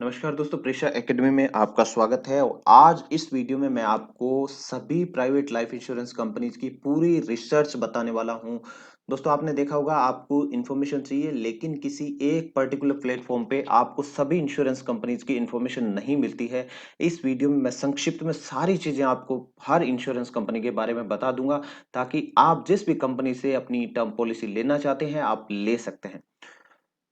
नमस्कार दोस्तों, प्रेशा एकेडमी में आपका स्वागत है। और आज इस वीडियो में मैं आपको सभी प्राइवेट लाइफ इंश्योरेंस कंपनीज की पूरी रिसर्च बताने वाला हूं। दोस्तों, आपने देखा होगा आपको इन्फॉर्मेशन चाहिए, लेकिन किसी एक पर्टिकुलर प्लेटफॉर्म पे आपको सभी इंश्योरेंस कंपनीज की इन्फॉर्मेशन नहीं मिलती है। इस वीडियो में मैं संक्षिप्त में सारी चीजें आपको हर इंश्योरेंस कंपनी के बारे में बता दूंगा, ताकि आप जिस भी कंपनी से अपनी टर्म पॉलिसी लेना चाहते हैं आप ले सकते हैं।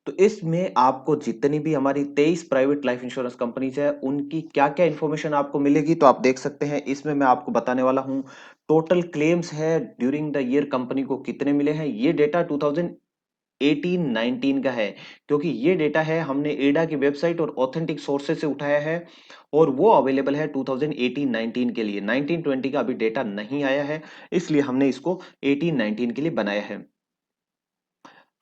तो इसमें आपको जितनी भी हमारी 23 प्राइवेट लाइफ इंश्योरेंस कंपनीज है, उनकी क्या-क्या इंफॉर्मेशन आपको मिलेगी, तो आप देख सकते हैं। इसमें मैं आपको बताने वाला हूँ टोटल क्लेम्स है ड्यूरिंग द ईयर कंपनी को कितने मिले हैं। ये डेटा 2018-19 का है, क्योंकि ये डेटा है हमने एडा की वेबसाइट और ऑथेंटिक सोर्सेज से उठाया है, और वो अवेलेबल है 2018-19 के लिए। 19-20 का अभी डेटा नहीं आया है, इसलिए हमने इसको 18-19 के लिए बनाया है।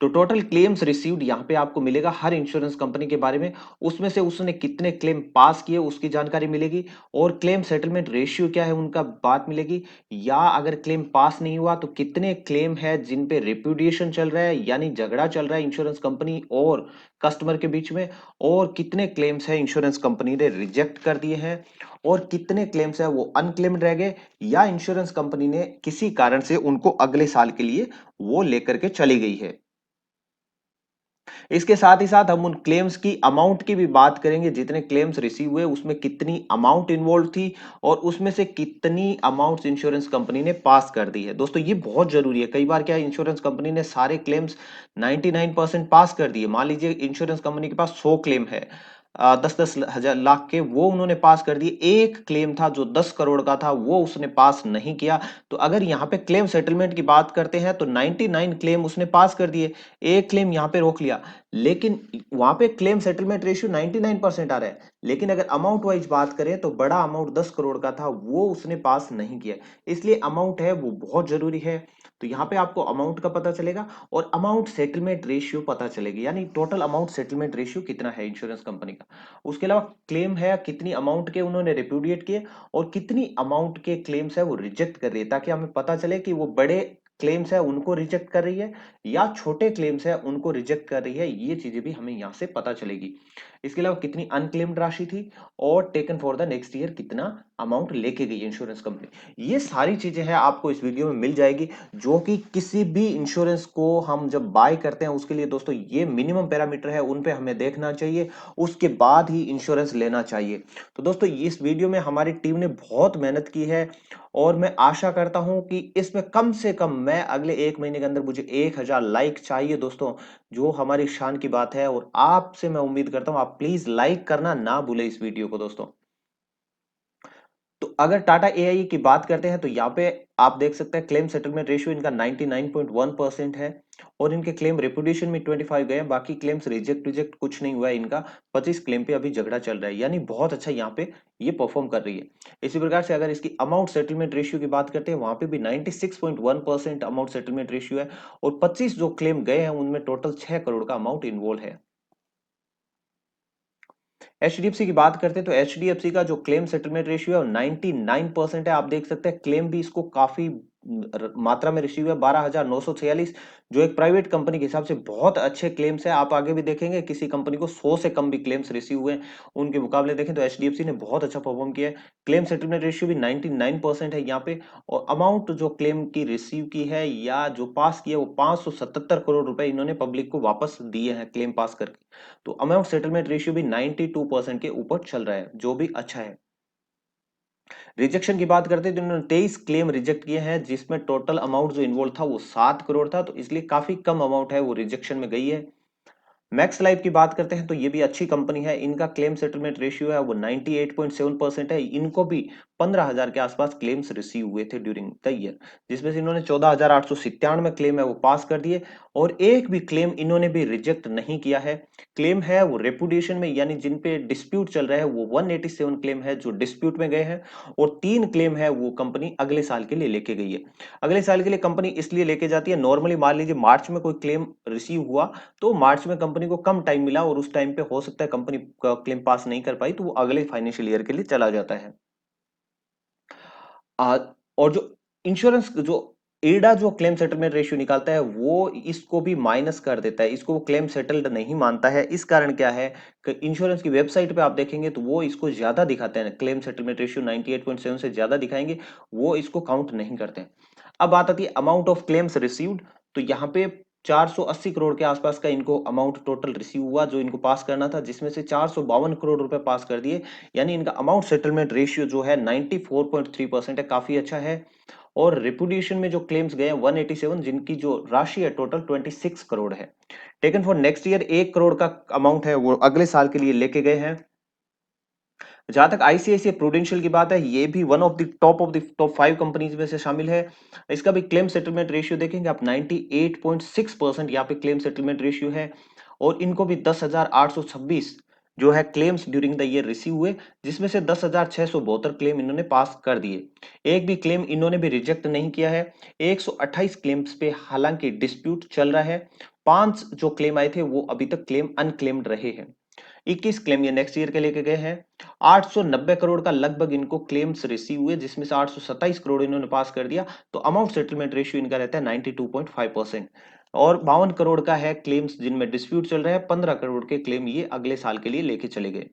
तो टोटल क्लेम्स रिसीव्ड यहाँ पे आपको मिलेगा हर इंश्योरेंस कंपनी के बारे में। उसमें से उसने कितने क्लेम पास किए उसकी जानकारी मिलेगी, और क्लेम सेटलमेंट रेशियो क्या है उनका बात मिलेगी। या अगर क्लेम पास नहीं हुआ तो कितने क्लेम है जिन पे रिप्यूडिएशन चल रहा है, यानी झगड़ा चल रहा है इंश्योरेंस कंपनी और कस्टमर के बीच में। और कितने क्लेम्स है इंश्योरेंस कंपनी ने रिजेक्ट कर दिए हैं, और कितने क्लेम्स है वो अनक्लेम्ड रह गए, या इंश्योरेंस कंपनी ने किसी कारण से उनको अगले साल के लिए वो लेकर के चली गई है। इसके साथ ही साथ हम उन क्लेम्स की अमाउंट की भी बात करेंगे। जितने क्लेम्स रिसीव हुए उसमें कितनी अमाउंट इन्वॉल्व थी, और उसमें से कितनी अमाउंट्स इंश्योरेंस कंपनी ने पास कर दी है। दोस्तों, ये बहुत जरूरी है। कई बार क्या इंश्योरेंस कंपनी ने सारे क्लेम्स 99% पास कर दिए। मान लीजिए इंश्योरेंस कंपनी के पास 100 क्लेम है, 10-10 हजार लाख के, वो उन्होंने पास कर दिए। एक क्लेम था जो 10 करोड़ का था, वो उसने पास नहीं किया। तो अगर यहाँ पे क्लेम सेटलमेंट की बात करते हैं तो 99 क्लेम उसने पास कर दिए, एक क्लेम यहाँ पे रोक लिया। लेकिन वहां पे क्लेम सेटलमेंट रेशियो 99% आ रहा है, लेकिन अगर अमाउंट वाइज बात करें तो बड़ा अमाउंट 10 करोड़ का था, वो उसने पास नहीं किया। इसलिए अमाउंट है वो बहुत जरूरी है। तो यहाँ पे आपको अमाउंट का पता चलेगा, और अमाउंट सेटलमेंट रेशियो पता चलेगी, यानी टोटल अमाउंट सेटलमेंट रेशियो कितना है इंश्योरेंस कंपनी का। उसके अलावा क्लेम है कितनी अमाउंट के उन्होंने रिप्यूडिएट किए, और कितनी अमाउंट के क्लेम्स है वो रिजेक्ट कर रही है, ताकि हमें पता चले कि वो बड़े क्लेम्स है उनको रिजेक्ट कर रही है या छोटे क्लेम्स है उनको रिजेक्ट कर रही है। ये चीजें भी हमें यहां से पता चलेगी। इसके अलावा कितनी अनक्लेम्ड राशि थी, और taken for the next year कितना अमाउंट लेके गई इंश्योरेंस कंपनी। ये सारी चीजें हैं आपको इस वीडियो में मिल जाएगी, जो कि किसी भी इंश्योरेंस को हम जब बाय करते हैं उसके लिए दोस्तों ये मिनिमम पैरामीटर है, उन पे हमें देखना चाहिए। उसके बाद ही इंश्योरेंस लेना चाहिए। तो दोस्तों, इस वीडियो में हमारी टीम ने बहुत मेहनत की है, और मैं आशा करता हूं कि इसमें कम से कम मैं अगले 1 महीने के अंदर मुझे 1000 लाइक चाहिए दोस्तों, जो हमारी शान की बात है। और आपसे मैं उम्मीद करता हूं आप प्लीज लाइक करना ना भूलें इस वीडियो को दोस्तों। तो अगर टाटा एआई की बात करते हैं तो यहाँ पे आप देख सकते हैं क्लेम सेटलमेंट रेशियो इनका 99.1% है, और इनके क्लेम रेपुटेशन में 25 गए हैं। बाकी क्लेम्स रिजेक्ट रिजेक्ट कुछ नहीं हुआ है इनका। 25 क्लेम पे अभी झगड़ा चल रहा है, यानी बहुत अच्छा यहाँ पे ये परफॉर्म कर रही है। इसी प्रकार से अगर इसकी अमाउंट सेटलमेंट रेशियो की बात करते हैं, वहां पे भी 96.1% अमाउंट सेटलमेंट रेशियो है, और 25 जो क्लेम गए हैं उनमें टोटल 6 करोड़ का अमाउंट इन्वॉल्व है। एचडीएफसी की बात करते हैं तो एचडीएफसी का जो क्लेम सेटलमेंट रेशियो है वो 99% है। आप देख सकते हैं क्लेम भी इसको काफी मात्रा में रिसीव है, 12,946, जो एक प्राइवेट कंपनी के हिसाब से बहुत अच्छे क्लेम्स है। आप आगे भी देखेंगे किसी कंपनी को 100 से कम भी क्लेम्स रिसीव हुए हैं, उनके मुकाबले देखें तो एचडीएफसी ने बहुत अच्छा परफॉर्म किया है। क्लेम सेटलमेंट रेशियो भी 99% है यहाँ पे, और अमाउंट जो क्लेम की रिसीव की है या जो पास किया वो 577 करोड़ रुपए इन्होंने पब्लिक को वापस दिए हैं क्लेम पास करके। तो अमाउंट सेटलमेंट रेशियो भी 92% के ऊपर चल रहा है, जो भी अच्छा है। रिजेक्शन की बात करते हैं तो इन्होंने 23 क्लेम रिजेक्ट किए हैं, जिसमें टोटल अमाउंट जो इन्वॉल्व था वो 7 करोड़ था, तो इसलिए काफी कम अमाउंट है वो रिजेक्शन में गई है। मैक्स लाइफ की बात करते हैं तो ये भी अच्छी कंपनी है। इनका क्लेम सेटलमेंट रेशियो है वो 98.7% है। इनको भी 15,000 के आसपास क्लेम्स रिसीव हुए थे ड्यूरिंग द ईयर, जिसमें से इन्होंने 14,897 क्लेम है वो पास कर दिए, और एक भी क्लेम इन्होंने भी रिजेक्ट नहीं किया है। क्लेम है वो रेपुटेशन में, यानी जिन पे डिस्प्यूट चल रहा है, वो 187 क्लेम है जो डिस्प्यूट में गए हैं, और 3 क्लेम है वो कंपनी अगले साल के लिए लेके गई है। अगले साल के लिए कंपनी इसलिए लेके जाती है, नॉर्मली मान लीजिए मार्च में कोई क्लेम रिसीव हुआ, तो मार्च में कंपनी को कम टाइम मिला, और उस टाइम पे हो सकता है कंपनी का क्लेम पास नहीं कर पाई, तो वो अगले फाइनेंशियल ईयर के लिए चला जाता है। आ, और जो इंश्योरेंस जो ईडा जो क्लेम सेटलमेंट रेशियो निकालता है वो इसको भी माइनस कर देता है, इसको वो क्लेम सेटल्ड नहीं मानता है। इस कारण क्या है कि इंश्योरेंस की वेबसाइट पे आप देखेंगे तो वो इसको ज्यादा दिखाते हैं, क्लेम सेटलमेंट रेशियो 98.7 से ज्यादा दिखाएंगे, वो इसको काउंट नहीं करते हैं। अब बात आती है अमाउंट ऑफ क्लेम्स रिसीव्ड, तो यहाँ पे 480 करोड़ के आसपास का इनको अमाउंट टोटल रिसीव हुआ जो इनको पास करना था, जिसमें से 452 करोड़ रुपए पास कर दिए। यानी इनका अमाउंट सेटलमेंट रेशियो जो है 94.3% है, काफी अच्छा है। और रेपुडिएशन में जो क्लेम्स गए हैं 187, जिनकी जो राशि है टोटल 26 करोड़ है। Taken for next year 1 crore का अमाउंट है वो अगले साल के लिए लेके गए हैं। जहां तक आईसीआईसीआई प्रूडेंशियल की बात है, ये भी one of the top 5 companies में से शामिल है। इसका भी क्लेम सेटलमेंट रेशियो देखेंगे आप 98.6% यहाँ पे क्लेम सेटलमेंट रेशियो है। और इनको भी 10,826 जो है claims during the year receive हुए, जिसमें से 10,672 क्लेम इन्होंने पास कर दिए। एक भी क्लेम इन्होंने भी रिजेक्ट नहीं किया है। 128 क्लेम्स पे हालांकि डिस्प्यूट चल रहा है। 5 जो क्लेम आए थे वो अभी तक क्लेम अनक्लेम्ड रहे हैं। 21 क्लेम ये नेक्स्ट ईयर के लेके गए हैं। 890 करोड़ का लगभग इनको क्लेम्स रिसीव हुए, जिसमें से 827 करोड़ इन्होंने पास कर दिया। तो अमाउंट सेटलमेंट रेशियो इनका रहता है 92.5%। और 52 करोड़ का है क्लेम्स जिनमें डिस्प्यूट चल रहा है। 15 करोड़ के क्लेम ये अगले साल के लिए लेके चले गए।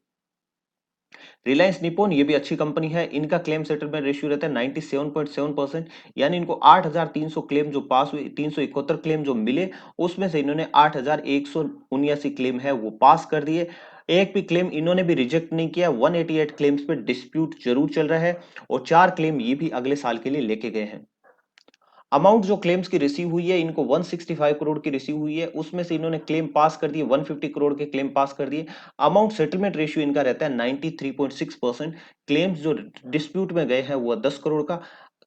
रिलायंस निप्पॉन ये भी अच्छी कंपनी है, इनका क्लेम सेटलमेंट रेशियो रहता है 97.7%। यानी इनको 8,300 क्लेम जो पास हुए, 371 क्लेम जो मिले, उसमें से इन्होंने 8,179 क्लेम है वो पास कर दिए। एक भी क्लेम इन्होंने भी रिजेक्ट नहीं किया। 188 क्लेम्स पे डिस्प्यूट जरूर चल रहा है। और 4 क्लेम ये भी अगले साल के लिए लेके गए हैं। अमाउंट जो क्लेम्स की रिसीव हुई है इनको 165 करोड़ की रिसीव हुई है, उसमें से इन्होंने क्लेम पास कर दिए 150 करोड़ के क्लेम पास कर दिए। अमाउंट सेटलमेंट रेशियो इनका रहता है 93.6%। क्लेम्स जो डिस्प्यूट में गए हैं वो 10 करोड़ का।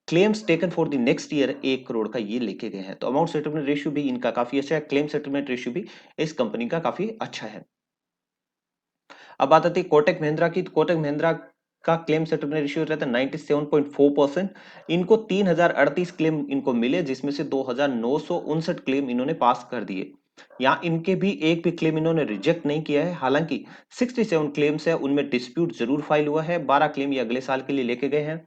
Claims taken for the next year 1 crore का ये लेके गए हैं। तो अमाउंट सेटलमेंट रेशियो भी इनका काफी अच्छा है, क्लेम सेटलमेंट रेशियो भी इस कंपनी का काफी अच्छा है। अब बात आती है कोटक महिंद्रा की, तो कोटक महिंद्रा का क्लेम सेटलमेंट रेशियो रहता है 97.4%। इनको 3,038 क्लेम इनको मिले, जिसमें से 2,959 क्लेम इन्होंने पास कर दिए। यहाँ इनके भी एक भी क्लेम इन्होंने रिजेक्ट नहीं किया है। हालांकि 67 क्लेम्स है उनमें डिस्प्यूट जरूर फाइल हुआ है। 12 क्लेम ये अगले साल के लिए लेके गए हैं।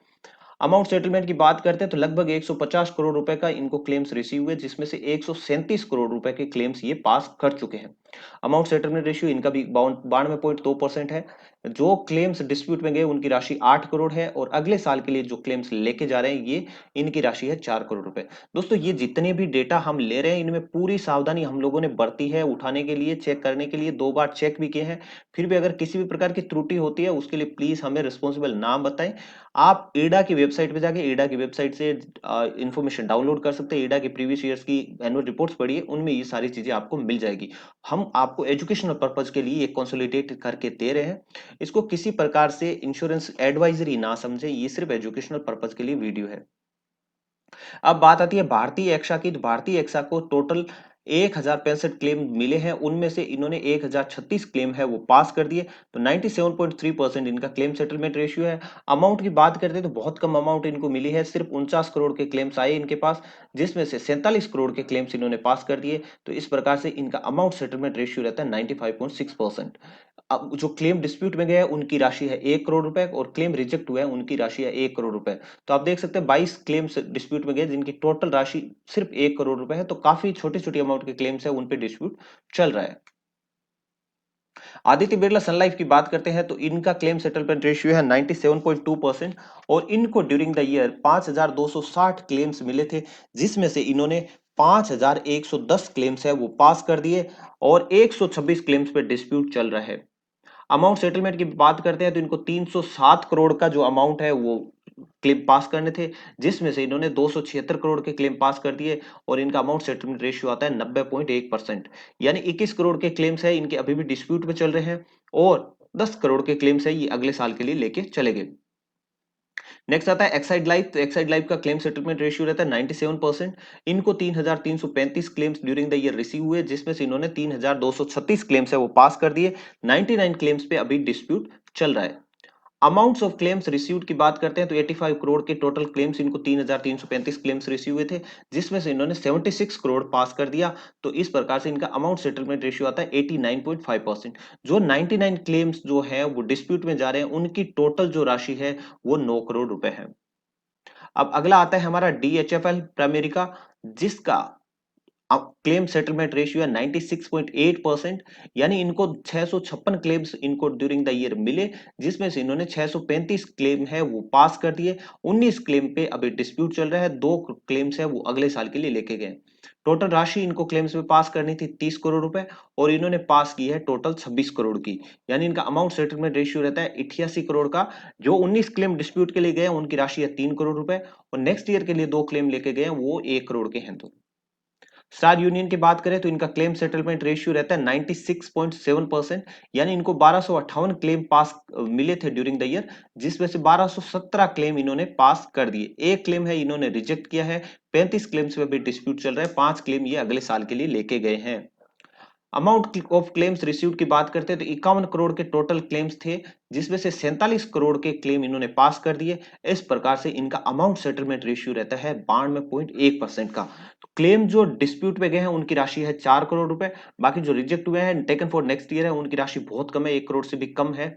अमाउंट सेटलमेंट की बात करते हैं तो लगभग 150 करोड़ रुपए का इनको क्लेम्स रिसीव हुए, जिसमें से 137 करोड़ रुपए के क्लेम्स ये पास कर चुके हैं। अमाउंट सेटलमेंट रेशियो इनका भी 92.2% है। जो क्लेम्स डिस्प्यूट में गए उनकी राशि 8 करोड़ है। और अगले साल के लिए जो क्लेम्स लेके जा रहे हैं ये इनकी राशि है 4 करोड़ रुपए। दोस्तों ये जितने भी डेटा हम ले रहे हैं इनमें पूरी सावधानी हम लोगों ने बरती है, उठाने के लिए, चेक करने के लिए 2 बार चेक भी किए हैं। फिर भी अगर किसी भी प्रकार की त्रुटि होती है उसके लिए प्लीज हमें रिस्पॉन्सिबल नाम बताएं। आप ईडा की वेबसाइट पे जाके ईडा की वेबसाइट से इंफॉर्मेशन डाउनलोड कर सकते हैं। ईडा की प्रीवियस ईयर्स की एनुअल रिपोर्ट्स पढ़िए, उनमें ये सारी चीजें आपको मिल जाएगी। हम आपको एजुकेशनल पर्पज के लिए कंसोलिडेट करके दे रहे हैं। इसको किसी प्रकार से इंश्योरेंस एडवाइजरी ना समझे, ये सिर्फ एजुकेशनल पर्पज के लिए वीडियो है। अब बात आती है भारतीय एक्सा की, तो भारतीय एक्सा को टोटल 1,065 क्लेम मिले हैं, उनमें से इन्होंने 1,036 क्लेम है वो पास कर दिए। तो 97.3% इनका क्लेम सेटलमेंट रेशियो है। अमाउंट की बात करते हैं तो बहुत कम अमाउंट इनको मिली है, सिर्फ 49 करोड़ के क्लेम्स आए इनके पास, जिसमें से 47 करोड़ के क्लेम्स इन्होंने पास कर दिए। तो इस प्रकार से इनका अमाउंट सेटलमेंट रेशियो रहता है 95.6%। अब जो क्लेम डिस्प्यूट में गए हैं उनकी राशि है 1 करोड़ रुपए, और क्लेम रिजेक्ट हुआ है उनकी राशि है 1 करोड़ रुपए। तो आप देख सकते हैं 22 क्लेम्स डिस्प्यूट में गए जिनकी टोटल राशि सिर्फ 1 करोड़ रुपए है। तो काफी छोटी छोटी अमाउंट के क्लेम्स है, उन पे डिस्प्यूट चल रहा है। आदित्य बिरला सन लाइफ की बात करते हैं तो इनका क्लेम सेटलमेंट रेशियो है 97.2%। और इनको ड्यूरिंग द ईयर 5,260 क्लेम्स मिले थे, जिसमें से इन्होंने 5,110 क्लेम्स है वो पास कर दिए। और 126 क्लेम्स पे डिस्प्यूट चल रहा है। अमाउंट सेटलमेंट की बात करते हैं तो इनको 307 करोड़ का जो अमाउंट है वो क्लेम पास करने थे, जिसमें से इन्होंने 276 करोड़ के क्लेम पास कर दिए। और इनका अमाउंट सेटलमेंट रेशियो आता है 90.1%। यानी 21 करोड़ के क्लेम्स है इनके अभी भी डिस्प्यूट में चल रहे हैं। और 10 करोड़ के क्लेम्स है ये अगले साल के लिए लेके चले गए। नेक्स्ट आता है एक्साइड लाइफ, तो एक्साइड लाइफ का क्लेम सेटलमेंट रेशियो रहता है 97%। इनको 3,335 claims during the year receive हुए, जिसमें से इन्होंने 3,236 क्लेम्स है वो पास कर दिए। 99 क्लेम्स पे अभी डिस्प्यूट चल रहा है। अमाउंट्स ऑफ क्लेम्स रिसीव्ड की बात करते हैं तो 85 करोड़ के टोटल क्लेम्स, इनको 3,335 क्लेम्स रिसीव हुए थे, जिसमें से इन्होंने 76 करोड़ पास कर दिया। तो इस प्रकार से इनका अमाउंट सेटलमेंट रेशियो आता है 89.5%। जो 99 क्लेम्स जो है वो डिस्प्यूट में जा रहे हैं उनकी टोटल जो राशि है वो 9 करोड़ रुपए है। अब अगला आता है हमारा DHFL प्राइमरी का, जिसका क्लेम सेटलमेंट रेशियो है 96.8%। यानी इनको 656 क्लेम्स इनको ड्यूरिंग द ईयर मिले, जिसमें से इन्होंने 635 क्लेम है वो पास कर दिए। 19 क्लेम पे अभी डिस्प्यूट चल रहा है, 2 क्लेम्स है वो अगले साल के लिए लेके गए। टोटल राशि इनको क्लेम्स में पास करनी थी 30 करोड़ रुपए, और इन्होंने पास की है टोटल 26 करोड़ की। यानी इनका अमाउंट सेटलमेंट रेशियो रहता है 88 करोड़ का। जो 19 क्लेम डिस्प्यूट के लिए गए उनकी राशि है 3 करोड़ रुपए, और नेक्स्ट ईयर के लिए 2 क्लेम लेके गए वो 1 करोड़ के हैं। तो स्टार यूनियन की बात करें तो इनका क्लेम सेटलमेंट रेशियो रहता है 96.7%। यानी इनको 1258 क्लेम पास मिले थे ड्यूरिंग द ईयर, जिसमें से 1217 क्लेम इन्होंने पास कर दिए। एक क्लेम है इन्होंने रिजेक्ट किया है। 35 क्लेम्स में भी डिस्प्यूट चल रहा है, 5 क्लेम ये अगले साल के लिए लेके गए हैं। अमाउंट ऑफ क्लेम्स रिसीव्ड की बात करते हैं तो 51 करोड़ के टोटल क्लेम्स थे, जिसमें से 47 करोड़ के क्लेम इन्होंने पास कर दिए। इस प्रकार से इनका अमाउंट सेटलमेंट रेशियो रहता है 92.1% का। तो क्लेम जो डिस्प्यूट में गए हैं उनकी राशि है 4 करोड़ रुपए। बाकी जो रिजेक्ट हुए हैं टेकन फॉर नेक्स्ट ईयर है उनकी राशि बहुत कम है, 1 करोड़ से भी कम है।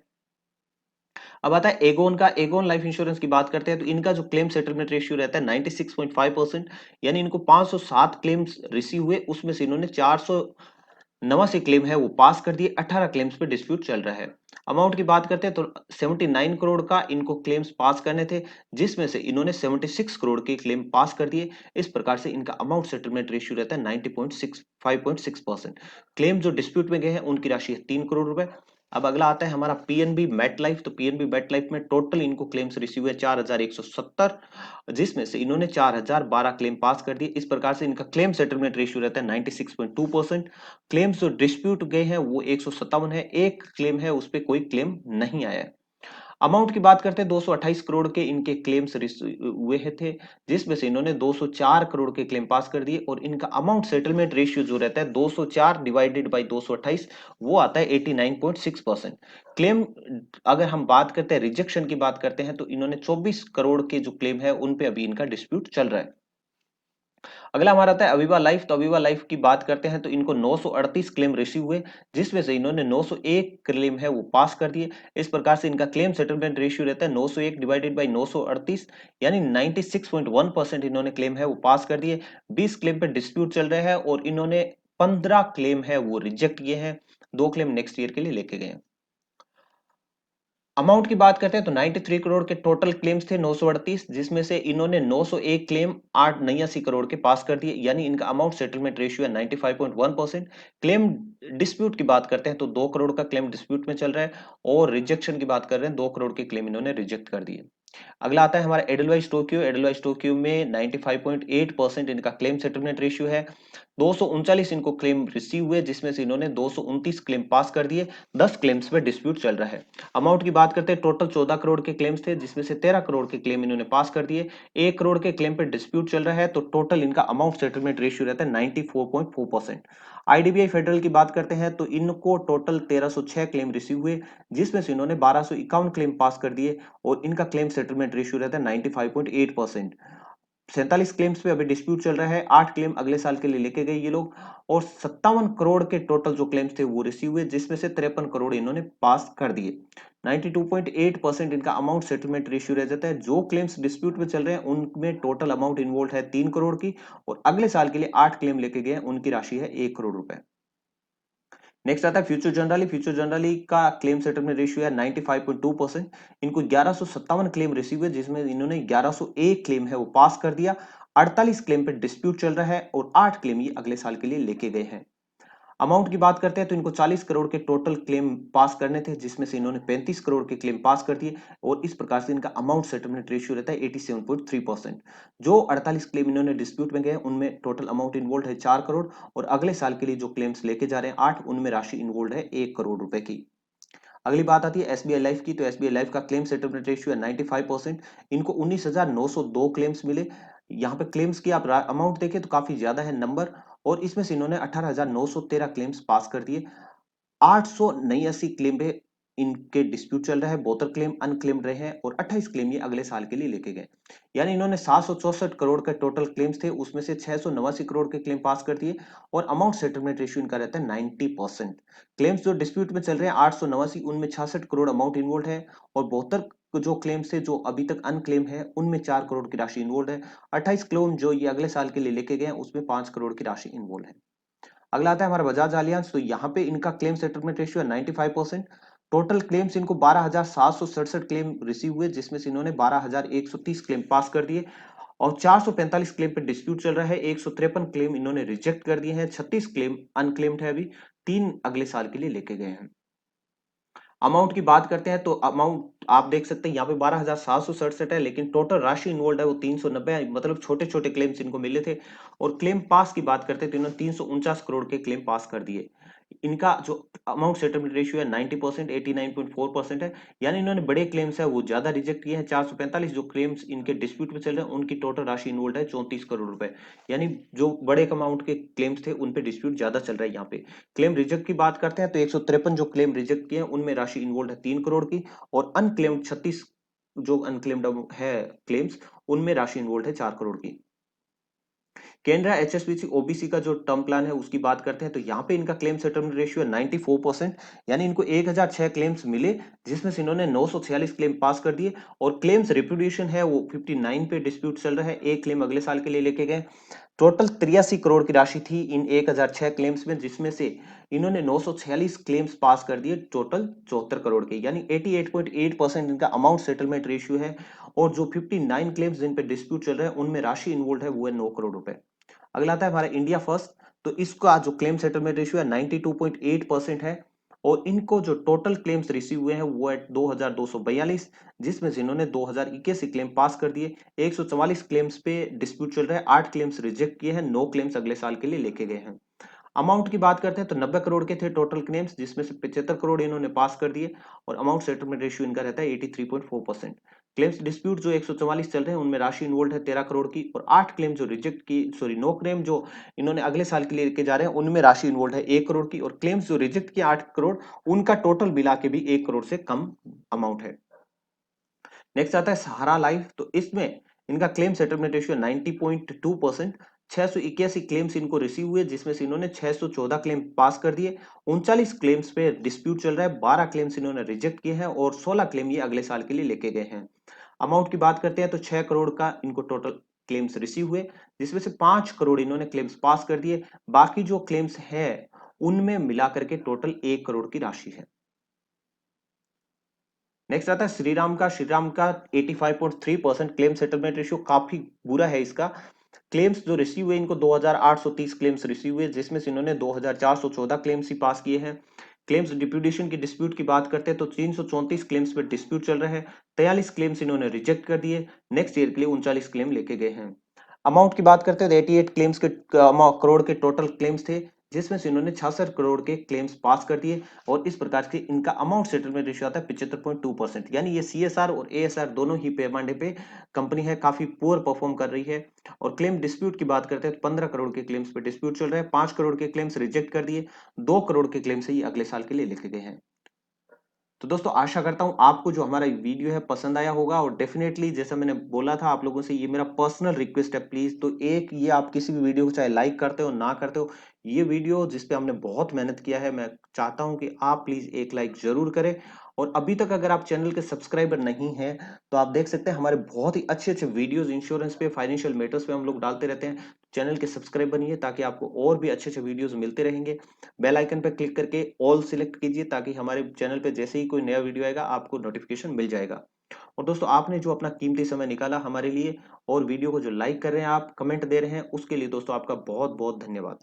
अब आता है एगोन का। एगोन लाइफ इंश्योरेंस की बात करते हैं तो इनका जो क्लेम सेटलमेंट रेशियो रहता है 96.5%। यानी इनको 507 क्लेम्स रिसीव हुए, उसमें से इन्होंने 489 क्लेम है वो पास कर दिए। 18 क्लेम्स पे डिस्प्यूट चल रहा है। अमाउंट की बात करते हैं तो 79 करोड़ का इनको क्लेम्स पास करने थे, जिसमें से इन्होंने 76 करोड़ के क्लेम पास कर दिए। इस प्रकार से इनका अमाउंट सेटलमेंट रेशियो रहता है 90.65%। क्लेम जो डिस्प्यूट में गए हैं उनकी राशि है 3 करोड़ रुपए। अब अगला आता है हमारा पीएनबी मेट लाइफ। तो पीएनबी मेट लाइफ में टोटल इनको क्लेम्स रिसीव हुए 4170, जिसमें से इन्होंने 4012 क्लेम पास कर दिए। इस प्रकार से इनका क्लेम सेटलमेंट रेशियो रहता है 96.2%। क्लेम्स जो डिस्प्यूट गए हैं वो 157 है, एक क्लेम है उस पे कोई क्लेम नहीं आया है। अमाउंट की बात करते हैं 228 करोड़ के इनके क्लेम्स हुए थे, जिसमें से इन्होंने 204 करोड़ के क्लेम पास कर दिए, और इनका अमाउंट सेटलमेंट रेशियो जो रहता है 204 डिवाइडेड बाई 228, वो आता है 89.6%। क्लेम अगर हम बात करते हैं रिजेक्शन की बात करते हैं तो इन्होंने 24 करोड़ के जो क्लेम है उन पे अभी इनका डिस्प्यूट चल रहा है। अगला हमारा आता है अविवा लाइफ। तो अविवा लाइफ की बात करते हैं तो इनको 938 क्लेम रिसीव हुए, जिसमें से इन्होंने 901 क्लेम है वो पास कर दिए। इस प्रकार से इनका क्लेम सेटलमेंट रेशियो रहता है 901 डिवाइडेड बाई 938, यानी 96.1% इन्होंने क्लेम है वो पास कर दिए। 20 क्लेम पे डिस्प्यूट चल रहा है, और इन्होंने 15 क्लेम है वो रिजेक्ट किए हैं। 2 क्लेम नेक्स्ट ईयर के लिए लेके गए हैं। अमाउंट की बात करते हैं तो 93 करोड़ के टोटल क्लेम्स थे 938, जिसमें से इन्होंने 901 क्लेम 889 करोड़ के पास कर दिए। यानी इनका अमाउंट सेटलमेंट रेशियो है 95.1%। क्लेम डिस्प्यूट की बात करते हैं तो 2 करोड़ का क्लेम डिस्प्यूट में चल रहा है, और रिजेक्शन की बात कर रहे हैं 2 करोड़ के क्लेम इन्होंने रिजेक्ट कर दिए। अगला आता है हमारा एडलवाइस टोक्यो। एडलवाइस टोक्यो में 95.8% इनका क्लेम सेटलमेंट रेशियो है। 239 इनको क्लेम रिसीव हुए, जिसमें से इन्होंने 229 क्लेम पास कर दिए। 10 क्लेम्स पे डिस्प्यूट चल रहा है। अमाउंट की बात करते हैं टोटल 14 करोड़ के क्लेम्स थे, जिसमें से 13 करोड़ के क्लेम इन्होंने पास कर दिए। 1 करोड़ के क्लेम पे डिस्प्यूट चल रहा है, तो टोटल इनका अमाउंट सेटलमेंट रेशियो रहता है 94.4%। आईडीबीआई फेडरल की बात करते हैं तो इनको टोटल 1306 क्लेम रिसीव हुए, जिसमें से इन्होंने 1251 क्लेम पास कर दिए, और इनका क्लेम सेटलमेंट रेशियो रहता है 95.8%। 47 क्लेम्स पे अभी डिस्प्यूट चल रहा है, 8 क्लेम अगले साल के लिए लेके गए ये लोग, और 57 करोड़ के टोटल जो क्लेम्स थे वो रिसीव हुए, जिसमें से 53 करोड़ इन्होंने पास कर दिए। 92.8% इनका अमाउंट सेटलमेंट रेशियो रह जाता है। जो क्लेम्स डिस्प्यूट में चल रहे हैं उनमें टोटल अमाउंट इन्वॉल्व है 3 करोड़ की, और अगले साल के लिए 8 क्लेम लेके गए हैं, उनकी राशि है 1 करोड़ रुपए। नेक्स्ट आता है फ्यूचर जनरली। फ्यूचर जनरली का क्लेम सेटलमेंट रेशियो है 95.2%। इनको 1157 क्लेम रिसीव हुए, जिसमें इन्होंने 1101 क्लेम है वो पास कर दिया। 48 क्लेम पे डिस्प्यूट चल रहा है, और 8 क्लेम ये अगले साल के लिए लेके गए हैं। अमाउंट की बात करते हैं तो इनको 40 करोड़ के टोटल क्लेम पास करने थे, जिसमें से इन्होंने 35 करोड़ के क्लेम पास कर दिए, और इस प्रकार से इनका अमाउंट सेटलमेंट रेशियो रहता है 87.3%। जो 48 क्लेम इन्होंने डिस्प्यूट में गए उनमें टोटल अमाउंट इन्वॉल्व है 4 करोड़, और अगले साल के लिए जो क्लेम्स लेके जा रहे हैं 8, उनमें राशि इन्वॉल्व है 1 करोड़ रुपए की। अगली बात आती है एसबीआई लाइफ की। तो एसबीआई लाइफ का क्लेम सेटलमेंट रेशियो है 95%। इनको 19,902 क्लेम्स मिले। यहाँ पे क्लेम्स की आप अमाउंट देखें तो काफी ज्यादा है नंबर, और इसमें से इन्होंने 18,913 क्लेम्स पास कर दिए। 889 क्लेम पे इनके डिस्प्यूट चल रहा है, 72 क्लेम अनक्लेम्ड रहे हैं, और 28 क्लेम ये अगले साल के लिए लेके गए। यानी इन्होंने 764 करोड़ के टोटल क्लेम्स थे, उसमें से 689 करोड़ के क्लेम पास कर दिए, और अमाउंट सेटलमेंट रेशियो इनका रहता है 90%। क्लेम्स जो डिस्प्यूट में चल रहे हैं 889, उनमें 66 करोड़ अमाउंट इन्वॉल्व है, और 72 जो क्लेम्स थे जो अभी तक अनक्लेम है उनमें 4 करोड़ की राशि इन्वॉल्व है। 28 क्लेम जो ये अगले साल के लिए लेके गए हैं उसमें 5 करोड़ की राशि इन्वॉल्व है। अगला आता है हमारा बजाज एलियांज, तो यहाँ पे इनका क्लेम सेटलमेंट रेशियो है 95%। टोटल क्लेम्स इनको 12,767 क्लेम रिसीव हुए, जिसमें से इन्होंने 12,130 क्लेम पास कर दिए और 445 क्लेम पे डिस्प्यूट चल रहा है। 153 क्लेम इन्होंने रिजेक्ट कर दिए हैं। 36 क्लेम अनक्लेम्ड है, अभी 3 अगले साल के लिए लेके गए हैं। अमाउंट की बात करते हैं तो अमाउंट आप देख सकते हैं यहाँ पे 12,767 है, लेकिन टोटल राशि इन्वॉल्व है वो 390 है, मतलब छोटे छोटे क्लेम्स इनको मिले थे। और क्लेम पास की बात करते हैं तो इन्होंने 349 करोड़ के क्लेम पास कर दिए। इनका जो अमाउंट सेटलमेंट रेशियो है 90%, 89.4% है। यानी इन्होंने बड़े क्लेम्स है वो ज्यादा रिजेक्ट किए हैं। 445 जो क्लेम्स इनके डिस्प्यूट में चल रहे हैं उनकी टोटल राशि इन्वॉल्व है 34 करोड़ रुपए। यानी जो बड़े अमाउंट के क्लेम्स थे उन पे डिस्प्यूट ज्यादा चल रहा है यहाँ पे। क्लेम रिजेक्ट की बात करते हैं तो 153 जो क्लेम रिजेक्ट किए हैं उनमें राशि इन्वॉल्व है 3 करोड़ की, और अनक्लेम्ड 36 जो अनक्लेम्ड है क्लेम्स उनमें राशि इन्वॉल्व है 4 करोड़ की। केनरा एचएसबीसी ओबीसी का जो टर्म प्लान है उसकी बात करते हैं तो यहाँ पे इनका क्लेम सेटलमेंट रेशियो है 94%। यानी इनको 1006 क्लेम्स मिले, जिसमें से इन्होंने 946 क्लेम पास कर दिए। और क्लेम्स रिप्यूडिएशन है वो 59 पे डिस्प्यूट चल रहा है, एक क्लेम अगले साल के लिए लेके गए। टोटल 83 करोड़ की राशि थी इन 1006 क्लेम्स में, जिसमें से इन्होंने 946 क्लेम्स पास कर दिए, टोटल 74 करोड़ के, यानी 88.8% इनका अमाउंट सेटलमेंट रेशियो है। और जो 59 क्लेम्स जिन पे डिस्प्यूट चल रहे हैं उनमें राशि इन्वॉल्व है वो है 9 करोड़ रुपए। अगला आता है हमारा इंडिया फर्स्ट, तो इसका जो क्लेम सेटलमेंट रेशियो है 92.8% है। और इनको जो टोटल क्लेम्स रिसीव हुए हैं वो है 2242, जिसमें से इन्होंने 2081 क्लेम पास कर दिए। 144 क्लेम्स पे डिस्प्यूट चल रहा है, 8 क्लेम्स रिजेक्ट किए हैं, 9 क्लेम्स अगले साल के लिए लेके गए हैं। अमाउंट की बात करते हैं तो 90 करोड़ के थे टोटल क्लेम्स, जिसमें से 75 करोड़ इन्होंने पास कर दिए। और अमाउंट सेटलमेंट रेशियो इनका रहता है 83.4%। क्लेम्स डिस्प्यूट जो 144 चल रहे हैं उनमें राशि इन्वॉल्व है 13 करोड़ की, और 8 क्लेम जो रिजेक्ट की, सॉरी 9 क्लेम जो इन्होंने अगले साल के लिए लेके जा रहे हैं उनमें राशि इन्वॉल्व है 1 करोड़ की, और क्लेम्स जो रिजेक्ट किए 8 करोड़, उनका टोटल मिला के भी 1 करोड़ से कम अमाउंट है। नेक्स्ट आता है सहारा लाइफ, तो इसमें इनका क्लेम सेटलमेंट रेशियो 90.2%। 681 क्लेम्स इनको रिसीव हुए, जिसमें से इन्होंने 614 क्लेम पास कर दिए। 39 क्लेम्स पे डिस्प्यूट चल रहा है, 12 क्लेम्स इन्होंने रिजेक्ट किए हैं, और 16 क्लेम ये अगले साल के लिए लेके गए हैं। अमाउंट की बात करते हैं तो 6 करोड़ का इनको टोटल क्लेम्स रिसीव हुए, जिसमें से 5 करोड़ इन्होंने क्लेम्स पास कर दिए। बाकी जो क्लेम्स है उनमें मिलाकर के टोटल 1 करोड़ की राशि है। नेक्स्ट आता है श्रीराम का 85.3% क्लेम सेटलमेंट रेशियो काफी बुरा है इसका। क्लेम्स जो रिसीव हुए इनको 2830 क्लेम्स रिसीव हुए, जिसमें से इन्होंने 2414 क्लेम्स ही पास किए हैं। क्लेम्स डिप्यूटेशन की डिस्प्यूट की बात करते हैं तो 334 क्लेम्स पे डिस्प्यूट चल रहा है, 43 क्लेम्स इन्होंने रिजेक्ट कर दिए। नेक्स्ट ईयर के लिए 39 क्लेम लेके गए हैं। अमाउंट की बात करते हैं तो 88 क्लेम्स के करोड़ के टोटल क्लेम्स थे, जिसमें से इन्होंने 66 करोड़ के क्लेम्स पास कर दिए। और इस प्रकार से इनका अमाउंट सेटलमेंट रेशियो आता है 75.2%। यानी ये सीएसआर और एएसआर दोनों ही पैमाने पे कंपनी है, काफी पुअर परफॉर्म कर रही है। और क्लेम डिस्प्यूट की बात करते हैं तो 15 करोड़ के क्लेम्स पे डिस्प्यूट चल रहा है, 5 करोड़ के क्लेम्स रिजेक्ट कर दिए, 2 करोड़ के क्लेम्स ही अगले साल के लिए लेके गए हैं। तो दोस्तों आशा करता हूं आपको जो हमारा वीडियो है पसंद आया होगा, और डेफिनेटली जैसा मैंने बोला था आप लोगों से, ये मेरा पर्सनल रिक्वेस्ट है, प्लीज तो एक ये आप किसी भी वीडियो को चाहे लाइक करते हो ना करते हो, ये वीडियो जिस पे हमने बहुत मेहनत किया है, मैं चाहता हूं कि आप प्लीज एक लाइक जरूर करें। और अभी तक अगर आप चैनल के सब्सक्राइबर नहीं हैं तो आप देख सकते हैं हमारे बहुत ही अच्छे अच्छे वीडियोस इंश्योरेंस पे, फाइनेंशियल मैटर्स पे हम लोग डालते रहते हैं। चैनल के सब्सक्राइब बनिए ताकि आपको और भी अच्छे अच्छे वीडियोस मिलते रहेंगे। बेल आइकन पर क्लिक करके ऑल सिलेक्ट कीजिए ताकि हमारे चैनल पे जैसे ही कोई नया वीडियो आएगा आपको नोटिफिकेशन मिल जाएगा। और दोस्तों आपने जो अपना कीमती समय निकाला हमारे लिए, और वीडियो को जो लाइक कर रहे हैं, आप कमेंट दे रहे हैं, उसके लिए दोस्तों आपका बहुत बहुत धन्यवाद।